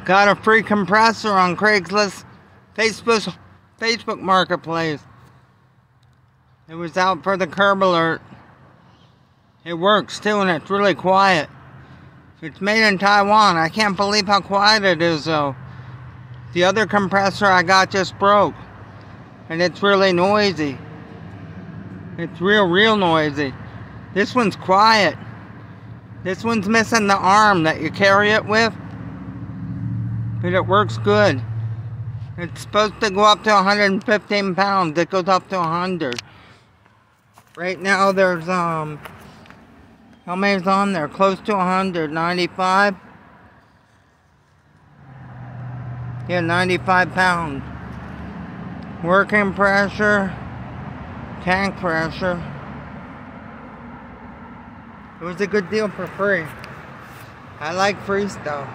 Got a free compressor on Craigslist, Facebook Marketplace. It was out for the curb alert. It works too, and it's really quiet. It's made in Taiwan. I can't believe how quiet it is though. The other compressor I got just broke, and it's really noisy. It's real noisy. This one's quiet. This one's missing the arm that you carry it with, but it works good. It's supposed to go up to 115 pounds. It goes up to 100. Right now there's, how many's on there? Close to 100, 95? Yeah, 95 pounds. Working pressure, tank pressure. It was a good deal for free. I like free stuff.